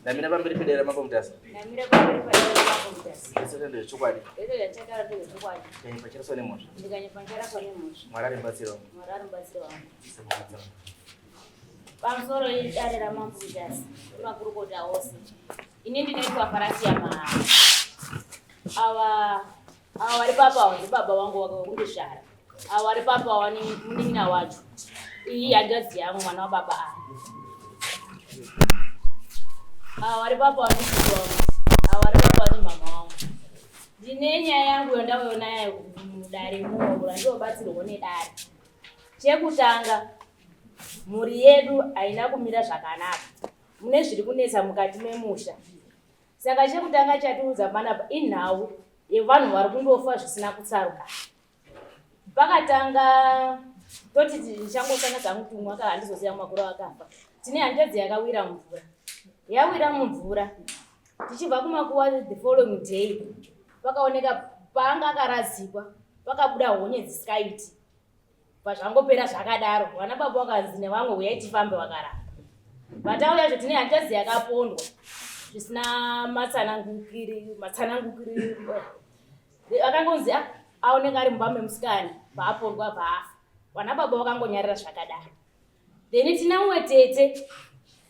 Namira pamberi pedera mako mutasa. Namira pamberi pedera mako mutasa. Ese ndo chokwadi. Eto yachakara ndo chokwadi. Kwenye pachira sone mosha. Ndikanye panchara sone mosha. Mwarari mbatsiro. Mwarari mbatsiro wangu. Semudziro. Pamusoro idare ramambo mutasa. Kumakurukota ose. Ini ndinoitwa farasi ya mahara. Awa wari papa wangu baba wangu wakundishara. Awa wari papa wani munina wacho. Iyi handazi yangu mwana wa baba ani. Wari papa wani kutonga. Wari papa wani mama wangu. Dinenya yangu yondaona yayo mudare muhura ndio batsiro one dare. Chekutanga muri yedu aina kumira zvakanaka. Mune zviri kunetsa mukati memusha. Saka chekutanga chatiudza panapa inhau yevanhu vari kundofa zvisina kutsaruka. Pakatanga toti ndichangosanga dzangu tumwa kana handizosiya makuru akafa. Tine hanjadzi yakawira mvura. Yawira mumvura. Tichibva kumakuwa the following day. Pakaoneka panga akarazikwa. Pakabuda honye dzisikaiti. Pazvangopera zvakadaro. Vana baba vakanzi nevamwe uyai tifambe vakaramba. Vatauya zvotine hanjadzi yakapondwa. Zvisina matsanangukiri. Akangonzi aoneka ari mumba memusikana. Paapondwa paafa. Vana baba vakangonyarira zvakadaro. Then tina mumwe tete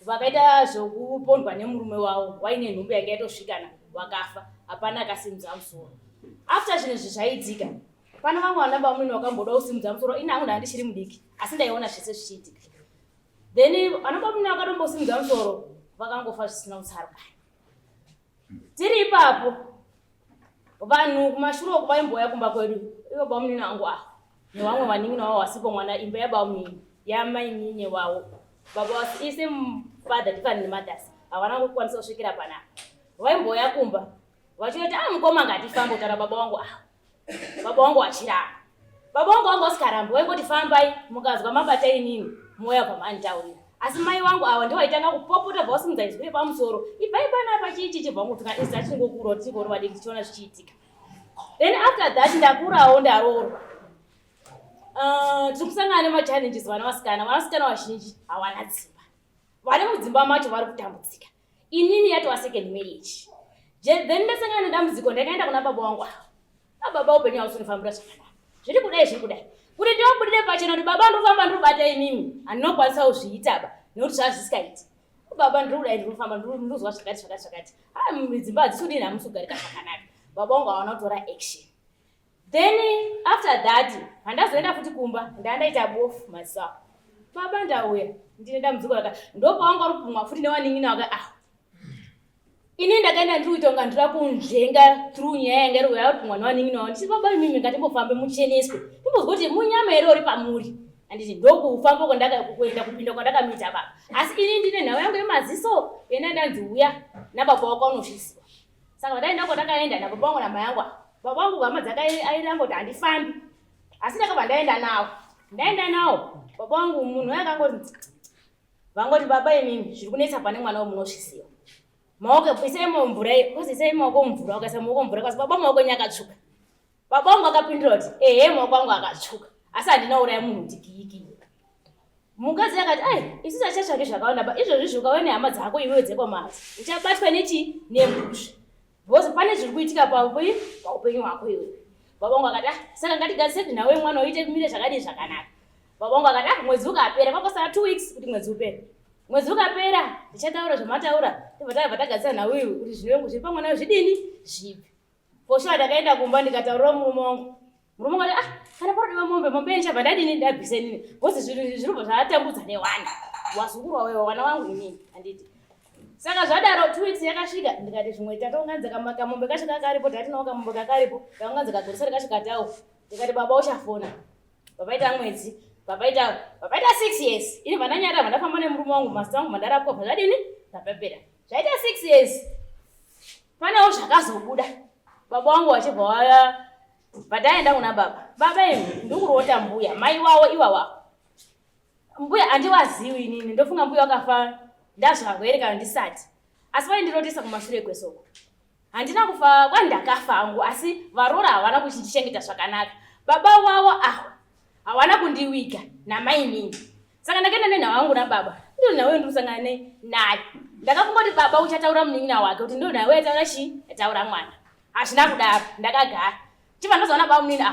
vakaita zvokupondwa nemurume wavo waine nhumbi yakaitosvikana wakafa hapana akasimudza musoro. After zvinhu zvaitika pana vamwe vana baba vakamboda kusimudza musoro ina hangu ndandichiri mudiki asi ndaiona zvese zvichiitika. Then vana baba vakatombosimudza musoro vakangofa zvisina kutsaruka. Tiri ipapo vanhu kumashure uko vaimboya kumba kwedu ivo baba munini wangu aho nevamwe vanin'ina wavo wasipo mwana imba yababa munini yamainyinye wavo. Baba ise father different nemothers havana kukwanisa kusvikira panapa. Vaimboya kumba vachiti mukoma ngatifambe kutara baba wangu aho. Baba wangu achiramba. Baba wangu wanga usikarambe waingoti fambai mukazwa mabata inini moya pamanitaurira. Asi mai wangu awa ndiwo aitanga kupopota bvasimudza izwi pamusoro ibvai panapa chiichi chibva ngutuka isi achingokura tikoro vadiki tichiona zvichiitika. Then after that ndakurawo ndaroorwa. Tiri kusangana nemachallenges vanasikana vazhinji hawana dzimba. Vari mudzimba macho vari kutambudzika. Inini yatova second marriage. Then ndasangana nedambudziko ndakaenda kuna baba wangu aho. Baba upenyu hausonifambira zvakanaka. Zviri kudai. Kuti ndivabudire pachena kuti baba ndofamba ndiribata imimi handinokwanisa kuzviitaba nekuti zvazvisikaiti. Baba ndiri kudai ndirofamba ndirikuzwa zvakati. Dzimba hadzisi kudini hamusugarika zvakanaka. Baba wangu hawana kutora action. Then after that handazoenda futi kumba ndandaita bofu myself. Baba ndauya ndine dambudziko ndopa wangu ari kupumwa futi newanin'ina waka aho. Ini ndakaenda ndiriutonga ndira kunzvenga through nyaya yanga iri kuti mwana wanin'ina wavo nditi baba imimi ngatimbofambe mucheneswe ndimbozwa kuti munyama here uri pamuri. Handiti ndokufamba kuenda kupinda kwandakamuita baba. Asi ini ndine nhau yangu yemaziso yena ndanzi uya nababa wako unosvisiwa. Saka ndaenda kwandakaenda nababa wangu namai yangu. Baba wangu hama dzakairamba kuti handifambi. Asi ndakabva ndaenda nawo. Baba wangu munhu akangoti vangoti baba imimi zviri kunetsa pane mwana womunosvisiwa. Maoko isai mumvura isai maoko mumvura ukaisa maoko mumvura kwasi baba maoko enyu akatsvuka. Baba wangu akapindura kuti ehe maoko angu akatsvuka asi handinauraya munhu tikiki. Mukadzi akati isusu hatichatsvaki zvakawanda izvozvi ukaona nehama dzako iwewe dzekwamhatso uchabatwa nembusha. Because pane zviri kuitika paupenyu hwako iwe. Baba wangu akati saka ngatigarise nawe mwana uite kumire zvakadii zvakanaka. Baba wangu akati mwedzi ukapera kwakosara 2 weeks kuti mwedzi upere. Mwedzi ukapera ndichataura zvamataura ndibva tabva tagadzira nawe iwe kuti zvinenge zviri pamwana zvidini zvipi. For sure ndakaenda kumba ndikataurira murume wangu. Murume wangu akati kana parodiwa mombe ndichabva ndadini ndabvise nini. Because zvirubva zvatambudza newana. Wazukuru wewe wana wangu inini handiti. Saka zvadaro 2 weeks yakasvika ndikati zvimwe tatonganzika kamombe kasvika karipo tatinawo kamombe kakaripo takanganzika gorisari kasvika tawo. Ndikati baba uchafona. Baba ita mwedzi. Baba ita 6 years. Ini vandanyara vandafamba nemurume wangu mazita wangu mandarapwa zvadini ndapepera. Zvaita 6 years. Panewo zvakazobuda. Baba wangu wachibva waya pataenda kuna baba. Baba imi ndikurota mbuya mai wawo iwawa. Mbuya handiwazivi inini ndofunga mbuya wakafa. Ndazvagere kana ndisati. Asi vai ndirotesa kumashure kwesoko. Handina kufa kwandakafa angu asi varora havana kuchitichengeta zvakanaka. Baba wavo hawana kundiwika namai nini. Saka ndakaenda nenhau yangu nababa. Ndo nawe ndusangana naye. Ndakafunga kuti baba uchataura munin'ina wake kuti ndo nawe ataura chi? Ataura mwana. Ashina kudaro, ndakagara. Chipa ndazoona baba munini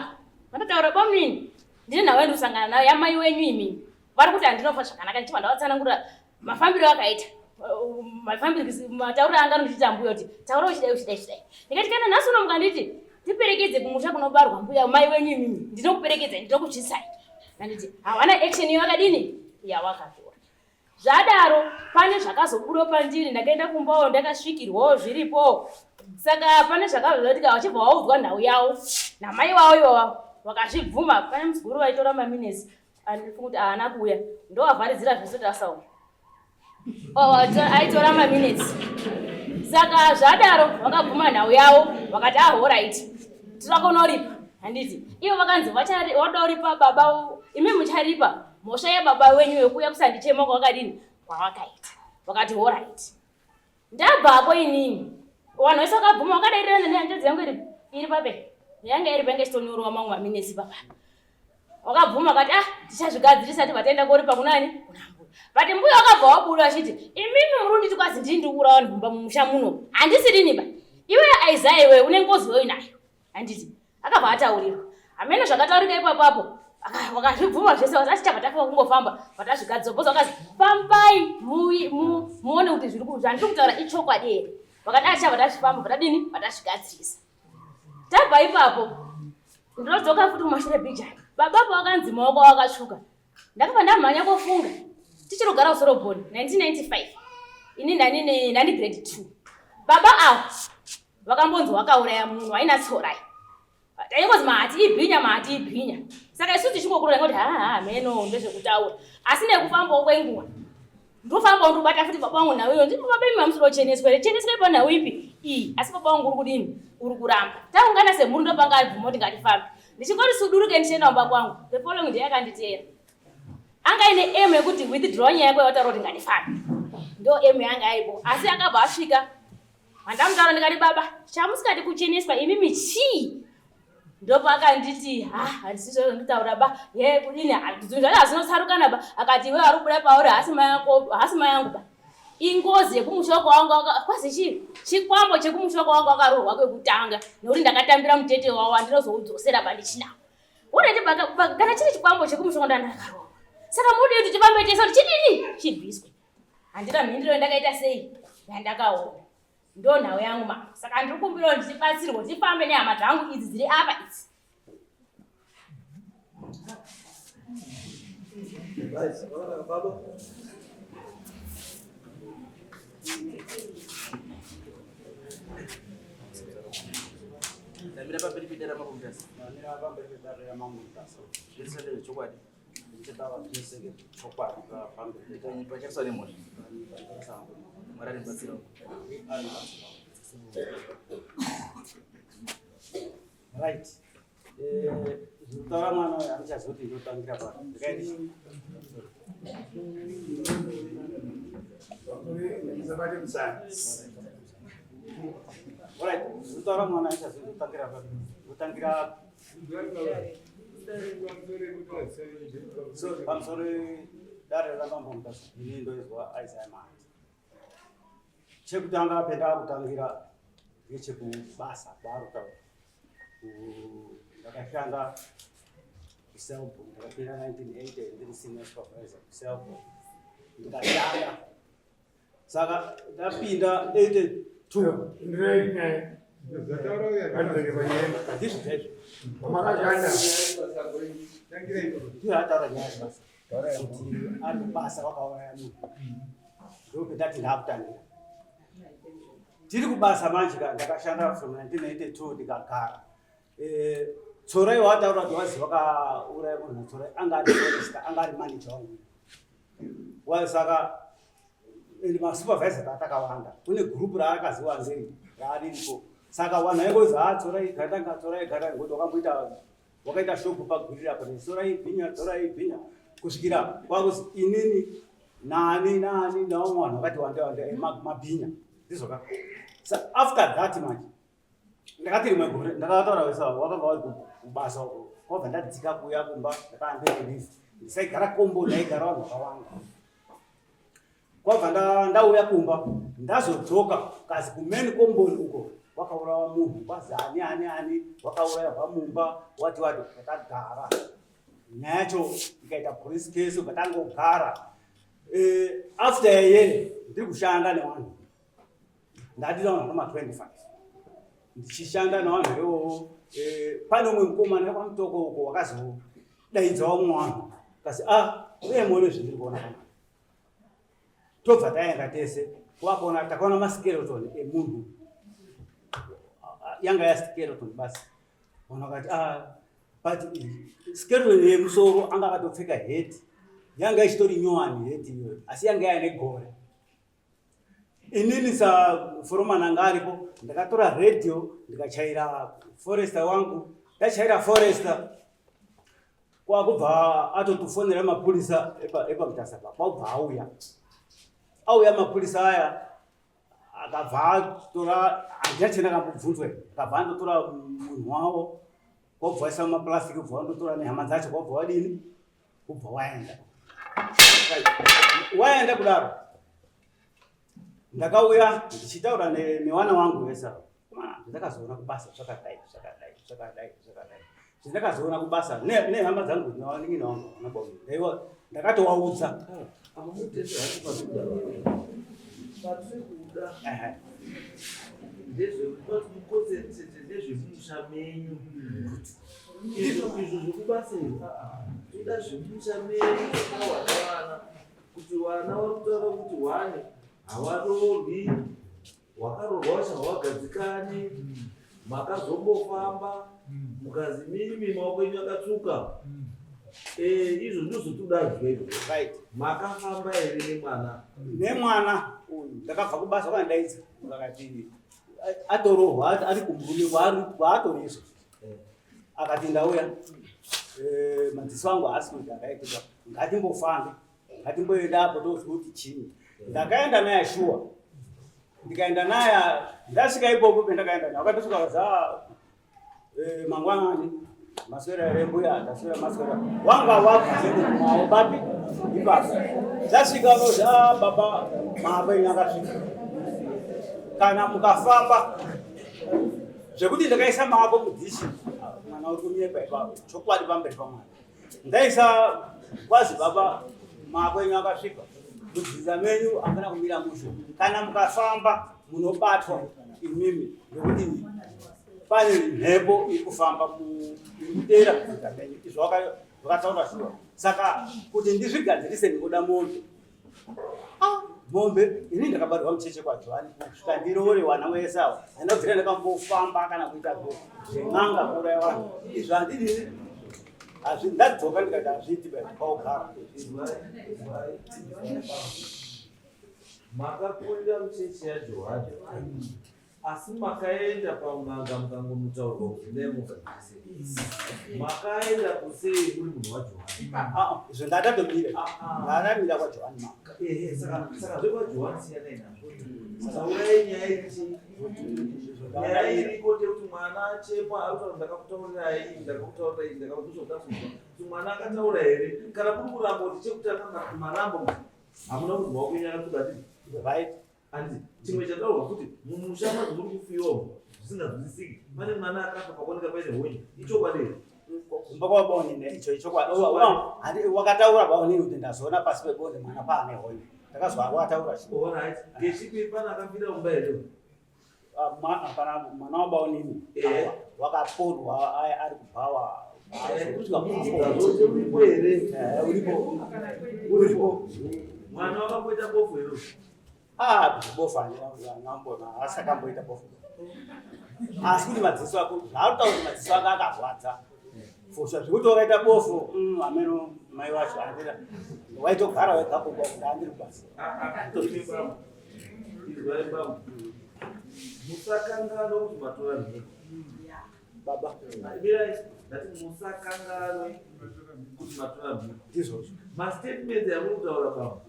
Mandataura baba munini. Ndine nawe ndusangana naye yamai wenyu imini. Vari kuti andinofa zvakanaka chipa ndavatsanangura mafambiro akaita. Mataura anga anochita mbuya kuti taura uchidai. Ndikati kana nhasi unomuka nditi tiperekedze kumusha kunobarwa mbuya mai wenyu imini. Ndinokuperekedza ndinokuchisai. Nditi hawana action yakadini? Yawakatora. Zvadaro pane zvakazobuda pandiri ndakaenda kumbawo ndakasvikirwawo zviripo. Saka pane zvakazoiti wachibva waudzwa nhau yawo namai wawo iwawa wakazvibvuma pane musiguru waitora maminesi andifunga kuti haana kuuya ndovavharidzira zvese tasaona. Aitora maminesi. Saka zvadaro vakabvuma nhau yawo vakati alright tirakonoripa. Handiti ivo vakanzi wada uripa baba imi mucharipa mhosva yababa wenyu yekuuya kusandichemako wakadini kwawakaita. Vakati alright. Ndabvapo inini vanhu vese vakabvuma vakadairirana nehanzvadzi yangu iri pape yanga iri penge chitonyorwa mamwe maminesi papa. Wakabvuma vakati tichazvigadzirisa ti vataenda koripa kunani kuna mbuya. But mbuya wakabva wabuda achiti imimi murundi tikwazi ndini ndikura vanhu mumba mumusha muno handisirini ba iwe Isaiah iwe une ngozi wewe nayo. Handiti akabva ataurirwa hamene zvakataurika ipapapo wakazvibvuma zvese wasati tabva kungofamba vatazvigadzobhoza wakazi fambai muone kuti zvandiri kutaura ichokwadi here. Vakati acha vatazvifamba vatadini vatazvigadzirisa. Tabva ipapo ndinodzoka futi kumashure bijani babapo wakanzi maoko wakatsvuka. Ndakabva ndamhanya kofunga tichiri kugara kusorobhoni 1995 ini ndani grade 2. Baba avo vakambonzi wakauraya munhu waina tsorai. Taingozi mahati ibhinya. Saka isusu tichingokura ngoti meno ndezvekutaura. Asi nekufambawo kwenguva ndofambawo ndobata futi baba wangu naweyo ndipo baba imi mamusiro cheneswere pa nhau ipi asi baba wangu uri kudini uri kuramba. Taungana semhuri ndopanga abvuma kuti ngatifambe. Ndichingoti suduruke ndichienda kumba kwangu the following day akanditeera. Anga ine aim yekuti withdraw nyaya yako yataura kuti ngatifambe. Ndo aim yanga aipo asi akabva asvika. Mandamutaura ndikati baba chamusikati kucheneswa imimi chii. Ndopa akanditi handisizo nditaura ba kudini hazvinotsarukana ba akati iwe ari kubuda pauri hasima yangu ba ingozi yekumushoko wangu kwazi chikwambo chekumushoko wangu akarohwa kwekutanga nekuti ndakatambira mutete wawo andinozoudzosera bandichinawo uneti kana chiri chikwambo chekumushoko ndandakarohwa saka mudi kuti chipambe tese kuti chidini chibviswe. Handina mhindiro ndakaita sei yandakaona ndo nhau yangu mama. Saka ndiri kumbira ndichibatsirwa tifambe nehama dzangu idzi dziri apa idzi. Ndamira pamberi pedera mako mutasa. Ndamira pamberi pedera mako mutasa. Ndisende chokwadi. Ndichitaura ndisenge chokwadi pamberi. Ndikanyimba chaso nemosha. Marari mbatsira. Right. Zvitaura mwana uyu hanichazoti ndotangira pano. Ndikaiti. Right. Zvitaura mwana hanichazoti ndotangira pano. Ndotangira so pamusoro dare ramambo mutasa. Ini ndoizwa Isaiah Mati. Chekutanga penda kutangira ngechekubasa kwarutaura. Ndakashanda kuselbo ndakapinda 1980 ndiri senior supervisor kuselbo ndikashanda. Saka ndapinda 82 ari basa wakauraya munhu ndopendati ndakutangira tiri kubasa manje ndakashanda from 1982 ndikagara. Tsorai wataura kuti wazi wakauraya munhu Tsorai angari manager wangu saka masupervisor atakawanda kune group raakaziwa nzeri raariripo saka wanhu aingozi Tsorai gata ngoti wakaita shoko pagurira pane Tsorai bhinya kusvikira kwakuzi inini nani naumwe wanhu wakati wanda mabhinya ndizoka. So after that manje ndakati rimwe gore ndakataura wesa wakanga wari kubasa uko kwabva ndadzika kuya kumba ndakaambe leave ndisaigara kombo ndaigara vanhu vakawanda kwabva ndauya kumba ndazodzoka kazi kumeni komboni uko wakaurawa munhu kwazi ani wakaurayirwa mumba wati takagara nyaya yacho ikaita police case ukatangogara after a year ndiri kushanda nevanhu ndadira vanhu vama 25 ndichishanda nevanhu ivovo pane umwe mukomana kwamutoko uko wakazodaidzawo mumwe wanhu kasi uye muone zvindiri kuona pana tobva taenda tese kwakona takaona maskeleton emunhu yanga yaskeleton basi ona kati but skeleton yemusoro anga akatopfeka heti yanga ichitori nyowani heti iyoyo asi yanga yaine gore. Inini foromani anga aripo ndakatora radio ndikachaira forester wangu ndachaira forester kwakubva atotufonera mapurisa epamutasaka kwakubva auya mapurisa aya akabva atora handiyati ndakambobvunzwa akabva andotora munhu wavo kwakubva aisa mumapurasitiki kubva wandotora nehama dzacho kwakubva wadini kubva waenda kudaro ndakauya ndichitaura nevana vangu vese ndakazoona kubasa zvakadai zvandakazoona kubasa nehama dzangu nevaningini vangu vanabauaiwa ndakatovaudza ndezvemusha menyu izvo zvekubasa toda zvemusha menyu vana kuti vana vari kutaura kuti wane havarorwi wakarorwa vachahwagadzikani makazombofamba mukazi mimi maoko enyu akatsuka izvo ndozvotoda zvedu makafamba here nemwana uyu ndakabva kubasa kwandaidza akati atorohwa ari kumbume kwaatorizvo akati ndauya madziso angu haasi kuti akaitika ngatimbofambe ngatimboenda apo tozwa kuti chini ndakaenda naye shuwa ndikaenda naye ndasvika ipopo pendakaenda naye wakatosvika kaza mangwanani maswera rembuya ndaswera maswera wanga wabvazekumawo bapi ibasa ndasvika nozi baba mahaba enyu akasvika kana mukafamba zvekuti ndakaisa maoko mudzishi mwana uri kunyekwa ipapo chokwadi pamberi pamwana ndaisa kwazi baba maoko enyu akasvika mudzidzisa menyu hapana kumira musho kana mukafamba munobatwa imimi nekuti pane mhepo iri kufamba mudera kudzidza menyu izvo zvakataura shuwa saka kuti ndizvigadzirise ndinoda mombe mombe ini ndakabarwa mucheche kwaJohani kusvika ndirore wana wese avo handabvira ndakambofamba kana kuita zven'anga kuuraya vanhu izvo handidini ndadzoka ndikati hazviiti paugara makakunda mucheche yaJohani asi makaenda paunganga mukangomutaurwa kuzinemukaise makaenda kusei muri munhu waJohani izvo ndatatomira ndatamira kwaJohani saka zvekwaJohani siyanai nazvo saurai nyaya ichi nyaya iriko tekuti mwana achepa arikutaura ndakakutaurirai kuti mwana akataura here kana kuri kuramba kuti chekutanga marambo hamuna kuti maoko enyu akatsubatini andi chimwe chataurwa kuti mumusha mazi muri kufiwa zvisingazwisiki pane mwana akafa pakuoneka paine honye ichokwadi kumba kwabaonine icho ichokwadi wakataura baonini kuti ndazoona pasi pebonde mwana paane honye ndakazwa wataura right ngechipi pana akafira mumba here kana mwana wabaonini wakapondwa ari kubhawa uripo mwana wakamboita bofu here bofa ngambona asakamboita bofa asi kuti madziso ako zvautaura kuti madziso ako akarwadza fosha zvekuti wakaita bofu ameno mai wacho andira waitogara wegapo andiri basi musakangano kuti matora mhiko baba ndati musakangano kuti matora mhiko ndizvozvo mastatements amuri kutaura pamwe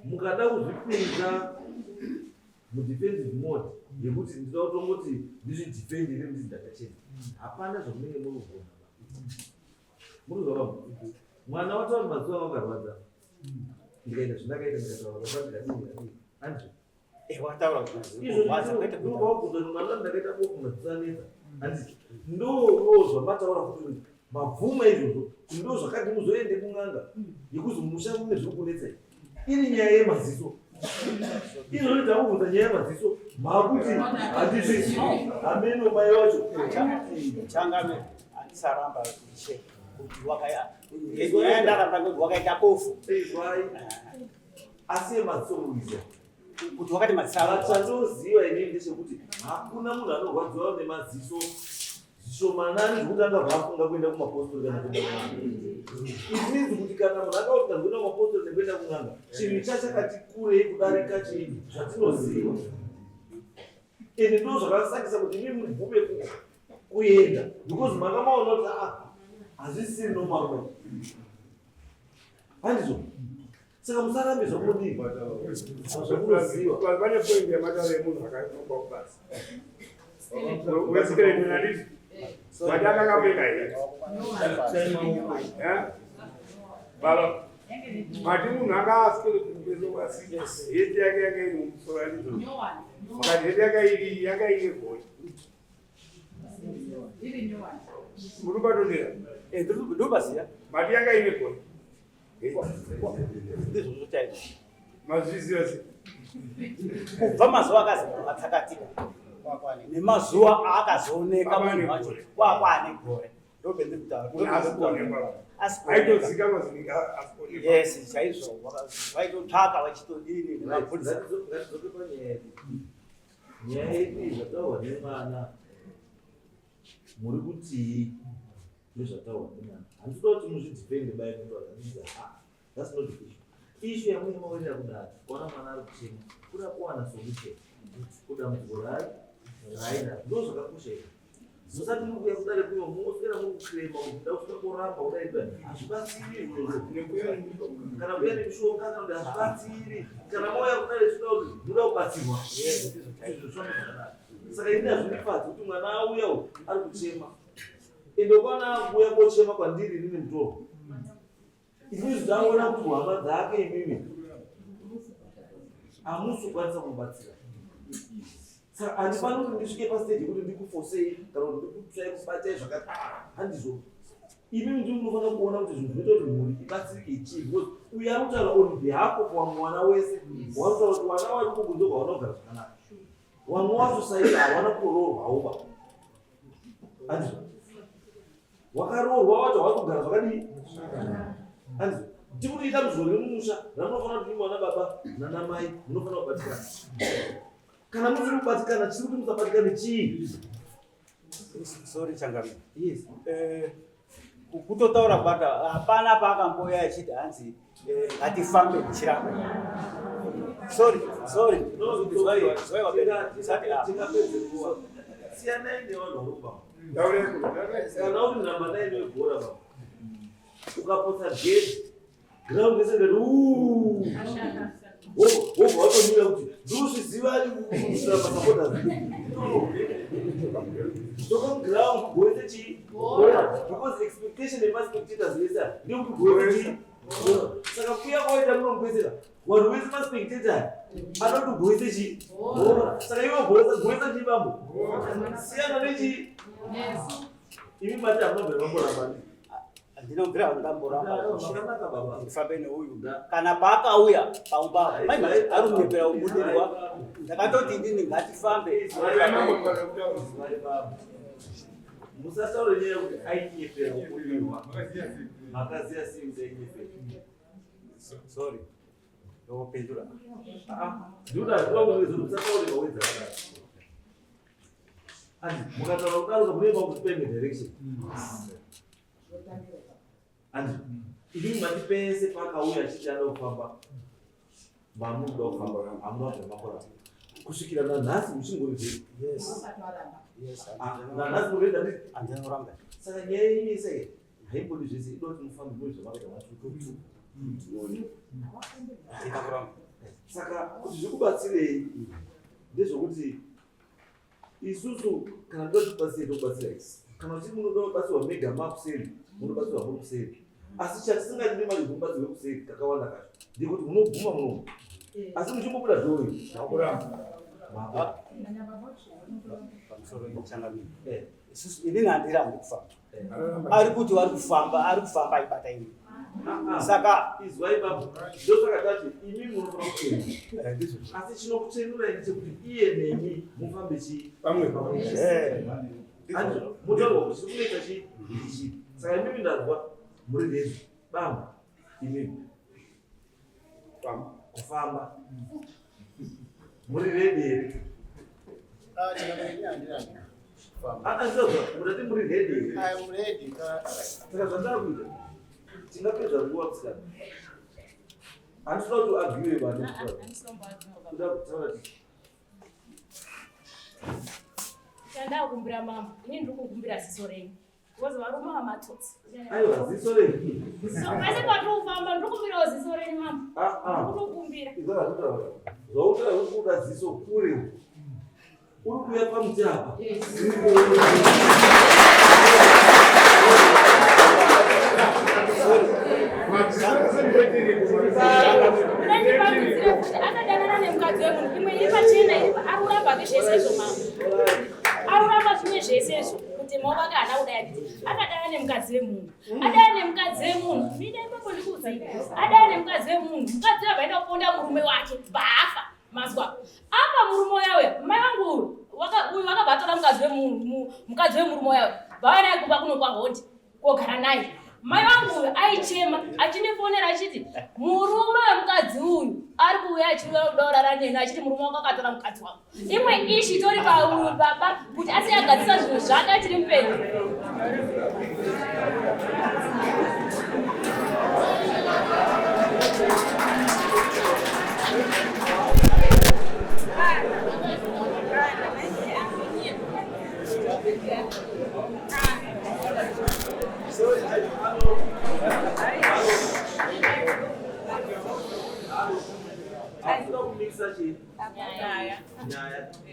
mukada kuzvipinza mudefensive mode yekuti ndinoda kutongoti ndizvidefendi iri ndizvidatachena hapana zvamunenge muri kugona muri kuzva pamwe mwana watauri mazuva akarwadza ndikaita zvandakaita ndikataura Andrew wataura izvozvinovakuza mwana ndakaita kumadzisanesa handiti ndo zvamataura kuti mabvuma izvozvo ndo zvakati muzoende kun'anga yekuzi musha mune zviri kunetsai iri nyaya yemaziso izvozvo takubvunza nyaya yemaziso makuti handizvi ameno mai vacho changame andisaramba ishe kuti ndaramba ngekuti wakaita bofu asi yemaziso kuiza kuti wakati matsara chandinoziva inini ndechekuti hakuna munhu anorwadziwa nemaziso zvishomanani zvekuti angabvafunga kuenda kumapostori kana kuenda kun'anga. Izvi means kuti kana munhu akauti kuenda kumapostori nekuenda kun'anga chinhu chachakati kurei kudarika chinhu zvatinoziva ende ndo zvakasakisa kuti imi mubvume kuenda because makamaona kuti hazvisiri normal handizvo saka musarambe zvakudii zvamunoziva pane poindi yamataura emunhu akaomba kubasa wesikireni nanditi mati akakamboenda here baba mati munhu akaasikeezobasi heti yake yanga iri mumusoro yandizo makati heti yanga iri goi muri kubatondera ndobasiya mati yanga ine goi ndizvozvotaita mazviziva se kubva mazuva akatsakatika nemazuva aakazooneka munhu wacho kwaane gore aitozika mazinika yes chaizvo vaitotsvaka vachitodini nemapurisa nyaya yedu zvataurwa nemwana muri kutii nezvataurwa nemwana handitoda kuti muzvidhifende bai mutoaaiza that's not the issue issue yamwe maonera kudaro kuona mwana ari kuchema kuda kuwana solution kudambudziko raida ndo zvakakosha izvi musati muri kuya kudare kuyo moswera muri kukrema kuti da kusvika koramba kudaida hazvibatsiri kana kuya nemishonga kana kuti hazvibatsiri kana mauya kudare zvida kuti muda kubatsirwa saka ini hazvindifadzi kuti mwana auya ari kuchema ende ukwana kuya kochema kwandiri inini mutorwa izvi zvidaona kuti hama dzake imimi hamusi kukwanisa kumubatsira saka handifani kuti ndisvike pastage kuti ndikufosei kana kuti ndikutsvai kubatai zvakati handizvo imimi ndi munofanira kuona kuti zvinhu zvinoita kuti mhuri ibatsirike chii because uyu ari kutaura on behalf of mwana wese warutaura kuti vana vari kukunze kwawana kugara zvakanaka vamwe wacho saidi havana kuroorwawo handizvo wakaroorwa wacho havari kugara zvakadii handizvo tikuti ita muzvori mumusha ramunofanira kuti mwana baba nanamai munofanira kubatikana kana musiri kubatikana chiri kuti musabatikane chii sorry changami yes kutotaura kubata hapana paakamboya achiti hanzi ngatifambe muchiramba sorry siyanai nevanhu varuba kana uri namba 9 webhora baba ukapotsa gate ground yese ngati wobva watomira kuti ndiuzviziva kuramba supporters toka ground goite chii because expectation yemaspectators vese ndekuti goite chii saka kuya kwaita munomupesera vanhu vese maspectator anoti goite chii saka iwe goita chii bambo siyana nechii imi mati hamunobvera mamboramba ndinobvira ndamboramba zvakanaka baba ndifambe neuyu kana paakauya paumba arumepera ubudirwa ndakatoti ndini ngatifambe musataure nyaya kuti ainyepera ubudirwa makaziya sinze ainyepera sorry ndopindura ndudazvamurezo musataure mawedza akati andi mukataura kudaroza munoima kuti pende direction andi inini mati pese pakauya achiti ada kufamba mamuda kufamba hamuna zvemakorapa kusvikira nanhasi muchingori nanhasi murenda nditi andinoramba saka nyaya inesei haimbodi zvese ida kuti mufambe mune zvamakaita matututu ndinakuramba saka kuti zvikubatsirei ndezvokuti isusu kana toda kuti batsire tokubatsira isi kana uchiti munoda kubatsirwa mega makuseri munobatsirwa muri kuseri Asi chatisingadi nemazvigumba dzekuseri kakawanda kacho ndikuti munoguma muno asi muchimbobuda dhori pamusoro wechangamire inini handirambi kufamba ari kuti vari kufamba aibata ini saka izwai baba ndosaka tati imi munofana kuenda asi chinokuchenura ini chekuti iye nemi mufambe chii pamwe mutaurwa kuti chiri kunoita chii ichi saka imimi ndazwa muri rezi bamba imimi kufamba muri redi here mudati muri redi here saka zvandara kuita tingapedza nguva kusikana handisina kuti agiwe vanhu kuda kutaura chandakumbira mama ini ndiri kukumbira ziso renyu because varume vamatotsi aiwa ziso renyu asi patofamba ndiri kumbirawo ziso renyu mama kutokumbira zvautaura uri kuda ziso kure uri kuya pamuti apa akadanana nemukadzi wemunhu imwe iri pachena iri aruramba zvese izvo mama aruramba zvimwe zvese izvo kuti maovaka hana kudai nditi akadana nemukadzi wemunhu adana nemukadzi wemunhu mida ipapo ndikuudzi adana nemukadzi wemunhu mukadzi wabvaenda kuponda murume wake baafa mazwa apa murume wawe mai vangu uyu vakabvatora mukadzi wemurume wawe vavanai kumba kuno kwahoti kogara naye mai vangu aichema achindifonera achiti murume wemukadzi uyu ari kuuya achidaurara neni achiti murume wako akatora mukadzi wako imwe ishi tori pababa kuti asiyagadzisa zvinhu zvake achiri mupenyu handina kumikisa chii nyaya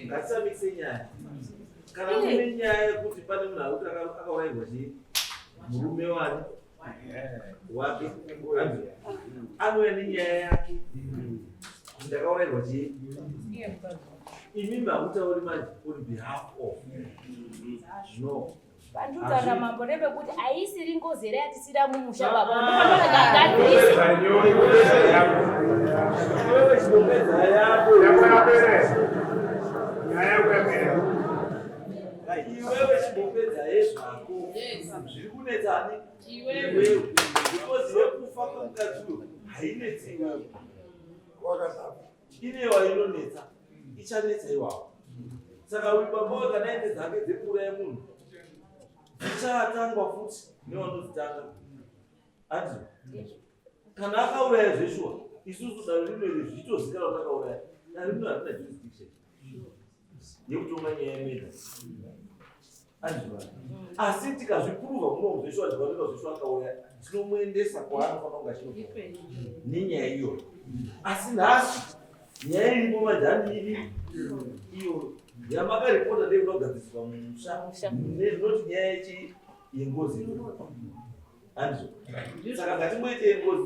ngatisamikise nyaya kana mune nyaya yekuti pane munhu ari kuti akaurairwa chii murume wani wake anouya nenyaya yake ndakaurairwa chii imimi hamutauri manje on behalf of no pandutaura mambo nepekuti haisiri ngozi here yatisira mumusha baba iwewe chimbopedza yezvako zviri kunetsani iwewe because yekufa kwemukadzi uyo hainetsi iwewe inewa inonetsa ichanetsa iwawo saka uyu baba wakanaende dzake dzekuuraya munhu dzichatangwa futi nevanozitanga ati kana akauraya zveshuwa isusu daro rimwe zvitozikana kuti akauraya daro rimwe harina jurisdiction yekutonga nyaya yemedha andiva asi tikazvipuruva muno zveshuwa zvikaoneka zveshuwa akauraya tinomuendesa kwaanofanira kunga chinoa nenyaya iyoyo asi nhasi nyaya iripo majani iyo yamakaripota ndekunogadziswa mumusha nezinoti nyaya yengozi andizo saka ngatimboite yengozi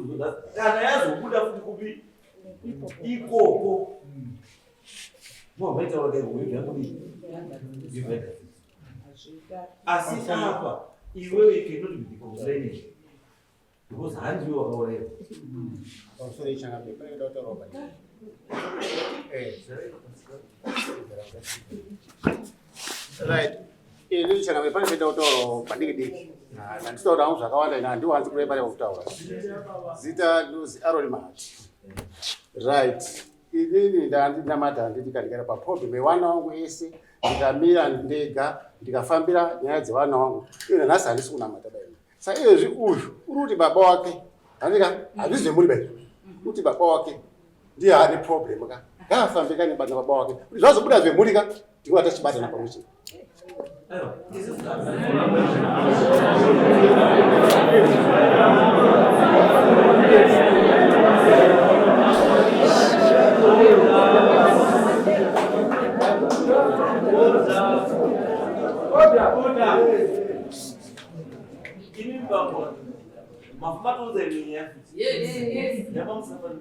kana yazobuda futi kupi ikoko movaita vakaivovyamuii asi apa iwewe cannot be complaining because handiwe wakauraiwa pamusoro wechangamire pane kuda kutaurawo right ini changamire pane kuda kutaurawo padiki diki handitaura hangu zvakawanda ina handiwanzi kurei pane kutaura zita luzi aroni mahati right inini ndandinamata handiti kandikara paproblem yevana vangu ese ndikamira ndega ndikafambira nyaya dzevana vangu ino nhasi handisi kunamata baini saka iyezvi uyu uri kuti baba wake handika handisi zvemuri baini kuti baba wake ndiye ane problem ka ngafambika nebana baba wake kuti zvazobuda zvemuri ka ndinga tachibatana pamwe chete mafumatonze mwenye yes nyama musafari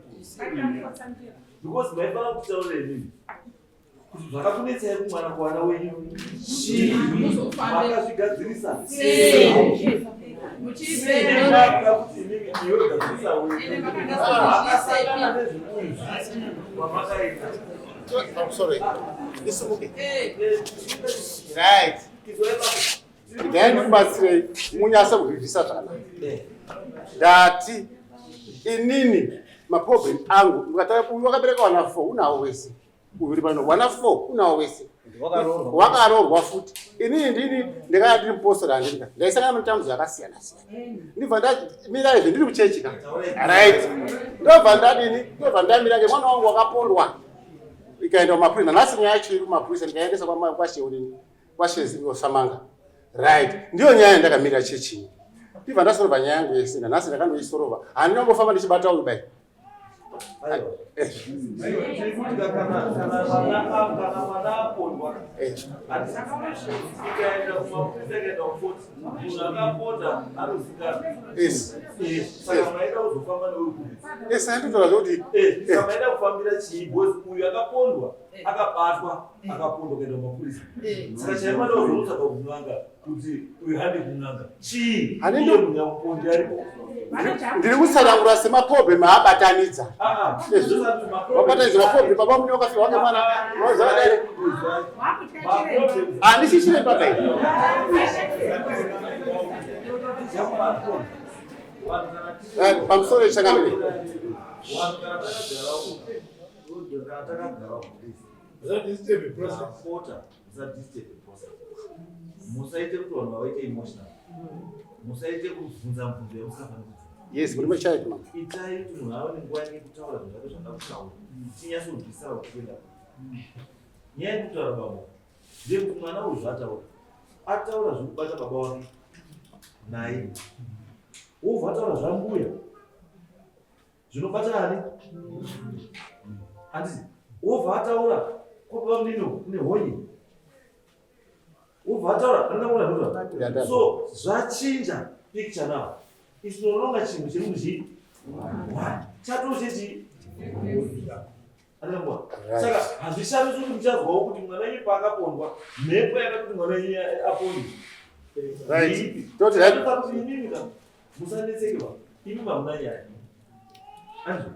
because maifana kutaurira nini kuti zvakakunetsai kumwana kuwana wenyu makazvigadzirisa muchipenda kuti mimi iwe gadzirisa wenyu akasangana nezvikunzi kwamakaita. I'm sorry. This is okay. Right. Then mubatsire munyasa kuzvisa zvakanaka. Ndati inini maproblem angu ndikataka wakabereka wana 4 unawo wese. Uri pano wana 4 unawo wese. Wakarorwa futi. Inini ndini ndikati ndiri mupostora ndinga. Ndaisangana mutambo yakasiyana siyana. Ndibva ndamira izvo ndiri kuchechi ka. Right. Ndobva ndadini? Ndobva ndamira ngemwana wangu wakapondwa. Ikaenda kumapurisa nhasi nyaya yacho iri kumapurisa ndikaendesa kwasheuri kwashezi osamanga. Right. Ndiyo nyaya ndakamirira chechini. Ndibva ndasorova nyaya yangu yese nhasi ndakandoisorova. Handina kumbofamba ndichibata uyu bai. Samaida kufambira chibozi uyu akapondwa akabatwa akapondwa kuenda kumapurisa. Saka chaimada kuzorutsa pakunanga kuti uyu handi kunanga chii iye munyamupondi aripo. Ndiri kutsanangura semaproblem aabatanidza. Wabatanidza maproblem baba munye wakafika wake mwana wazadare. Handisi chiremba bai. Pamusoro changamire. Musaite kuti vanhu vaite emotional. Musaite kubvunza mubvunzo yamusingafaniri kubvunza. Yes, muri machaiti mama. Itai kuti munhu aone nguva yekutaura zvake zvandakutaura. Tinyase kubvisira kuenda. Nyaya yekutaura baba. Ndekuti mwana uyu zvataura. Ataura zvekubata baba wake naye. Wobva ataura zvambuya. Zvinobata ani? Handisi. Wobva ataura kwababa munino kune honye. So zvachinja picture now. It's no longer chinhu chemuzi chatochechi anangwa. Saka hazvishami kuti muchazwawo kuti mwana wenyu paakapondwa mhepo yakati mwana wenyu apondwe. Right. Kuti inini musanetsekewa. Imi mamuna nyaya. Anzwa.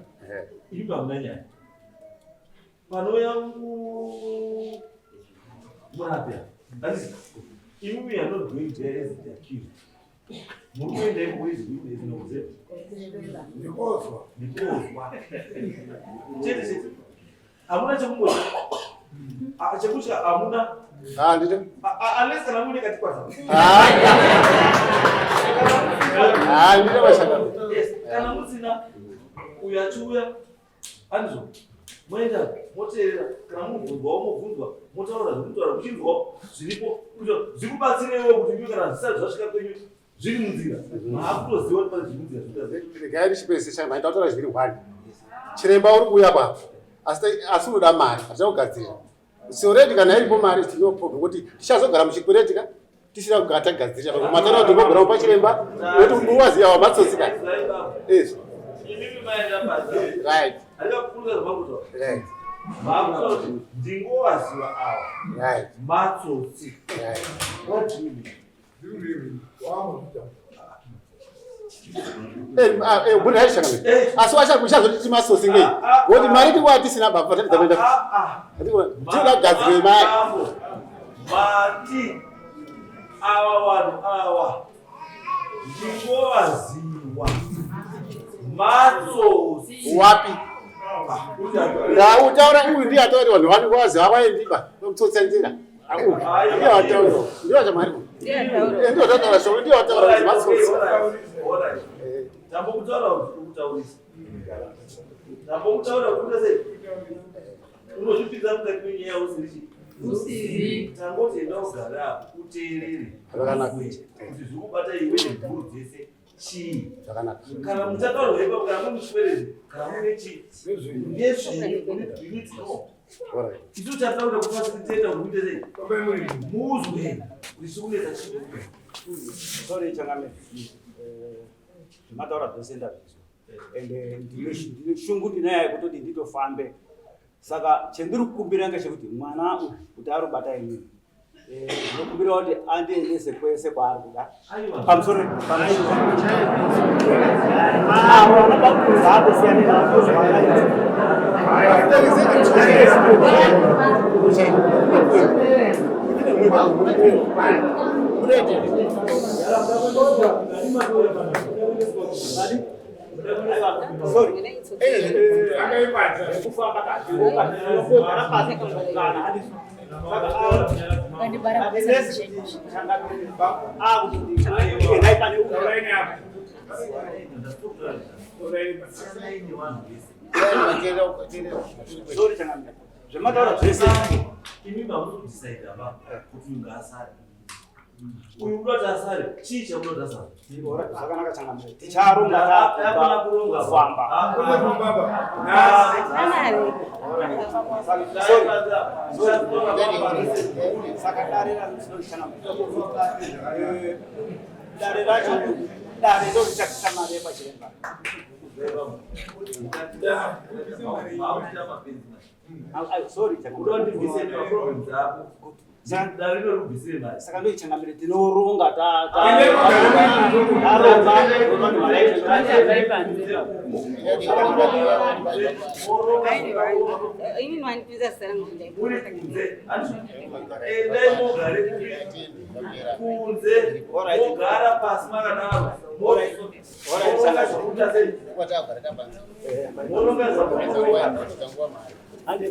Imi mamuna nyaya. Panouya murapya. That is, even we are not going there as the accused. Moving them ways is no good. Because what? Amuna chamungo. Chakusha amuna. Ndito. Unless kana mune katikwa. Ndito bashaka. Yes, kana musina uyachuya anzo. Mwenda moterera kana mubvunzwa motaura zvinotaura muchinzwa zviripo kuti zvikubatsirewo kuti ndiwe kana zvisati zvasvika kwenyu zviri munzira maakutoziva kuti pane zviri munzira zvinotaura. Regai ndichipedzise changa ndautaura zviri 1. Chiremba uri kuuya baba. Asi unoda mari, hazvina kugadzirira. So already kana iripo mari tino problem kuti tichazogara muchikwereti ka tisina kugara tagadzirira. Matana kuti ngogara pachiremba kuti muwaziya wamatsotsika. Yes. Inini maenda basa. Right. Alikakufunga zvakuto. Right. Makuti ndingowaziva awa. Right. Matsotsi. Right. What do you mean? Bunda hai shaka. Aswa kuchazo kuti masosi ngei. Woti mari tikwati sina baba tati tamenda. Ndira gadzire mari. Mati awa vanhu awa. Ndingowaziva. Matsotsi. Wapi? Utaura uyu ndiye ataura vanhu vani kwaziva vaendiba. Mutsotsa njira. Ndiye ataura. Ndiye chamari. Ndiye ataura shoko ndiye ataura matsotsi. Tambo kutaura kutaurisa. Tambo kutaura kutaurisa. Unozvipidza mukati mwenyaya usirichi. Usizi. Tangoti enda ugara uteerere. Kuti zvikubata iwe nemhuri dzese chii. Kana muchataurwa ipapo kana muchiperere kana mune chii. Ndezvenyu need to know. Isu chataura kufacilitata kuti muite sei. Muzwe kuti chikunetsa chii. Sorry changamire. zvemataura zvese ndazvizwa ende ndine shungu ndinaye kutoti nditofambe. Saka chendiri kukumbira ngechekuti mwana uyu kuti arobata inini ndinokumbira kuti andiendese kwese kwaari kuda pamusoro anabakuza akosiyanira zvemataura zvese ini mamunodzisaida va kuti ungasari uyu unoti asari chii chamunoti asari zvakanaka changamira ticharonga kufamba saka dare racho dare ndorichaisa mari yepachiremba sorry saka ndoichangamire tinoronga kugara pasi makadaro Ande